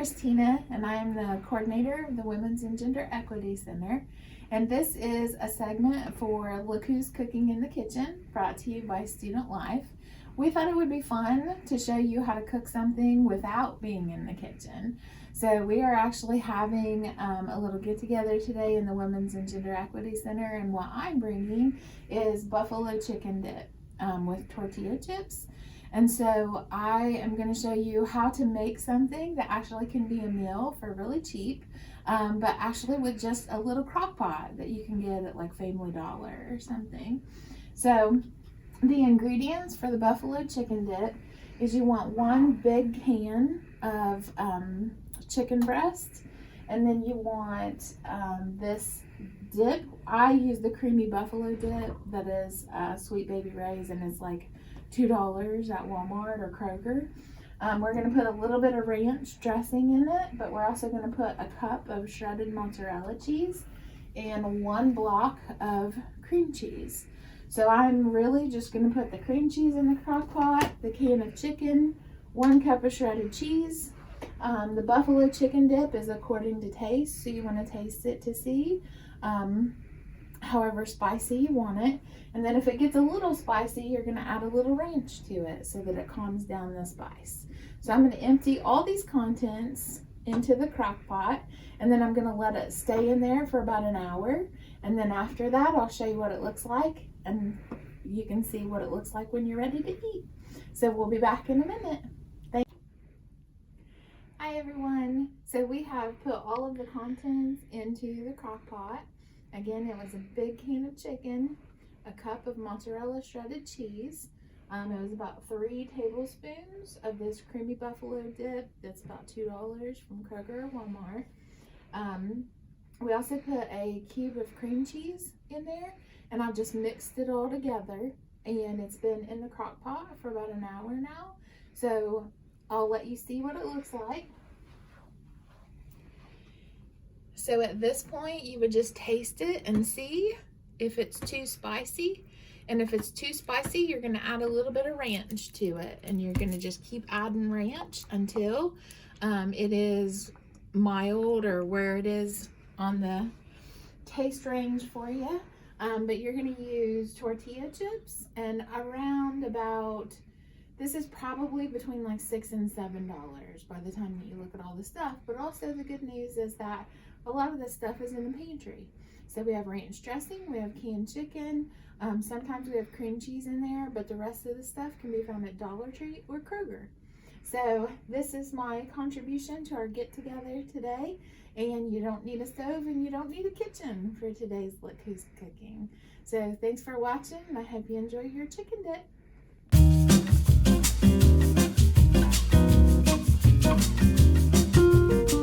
Christina, and I am the coordinator of the Women's and Gender Equity Center. And this is a segment for Look Who's Cooking in the Kitchen, brought to you by Student Life. We thought it would be fun to show you how to cook something without being in the kitchen. So we are actually having a little get-together today in the Women's and Gender Equity Center, and what I'm bringing is buffalo chicken dip with tortilla chips. And so I am going to show you how to make something that actually can be a meal for really cheap, but actually with just a little crock pot that you can get at like Family Dollar or something. So the ingredients for the buffalo chicken dip is you want one big can of chicken breast, and then you want this dip. I use the creamy buffalo dip that is Sweet Baby Ray's, and it's like $2 at Walmart or Kroger. We're going to put a little bit of ranch dressing in it, but we're also going to put a cup of shredded mozzarella cheese and 1 block of cream cheese. So I'm really just going to put the cream cheese in the crock pot, the can of chicken, 1 cup of shredded cheese. The buffalo chicken dip is according to taste, so you want to taste it to see however spicy you want it. And then if it gets a little spicy, you're going to add a little ranch to it so that it calms down the spice. So I'm going to empty all these contents into the crock pot, and then I'm going to let it stay in there for about an hour. And then after that, I'll show you what it looks like, and you can see what it looks like when you're ready to eat. So we'll be back in a minute. Thank you. Hi everyone. So we have put all of the contents into the crock pot. Again, it was a big can of chicken, a cup of mozzarella shredded cheese. It was about 3 tablespoons of this creamy buffalo dip that's about $2 from Kroger or Walmart. We also put a cube of cream cheese in there, and I've just mixed it all together, and it's been in the crock pot for about an hour now. So I'll let you see what it looks like. So at this point, you would just taste it and see if it's too spicy. And if it's too spicy, you're going to add a little bit of ranch to it. And you're going to just keep adding ranch until it is mild, or where it is on the taste range for you. But you're going to use tortilla chips, and around about, this is probably between like $6 and $7 by the time that you look at all the stuff. But also the good news is that a lot of this stuff is in the pantry. So we have ranch dressing, we have canned chicken, sometimes we have cream cheese in there, but the rest of the stuff can be found at Dollar Tree or Kroger. So this is my contribution to our get-together today, and you don't need a stove and you don't need a kitchen for today's Look Who's Cooking. So thanks for watching, and I hope you enjoy your chicken dip.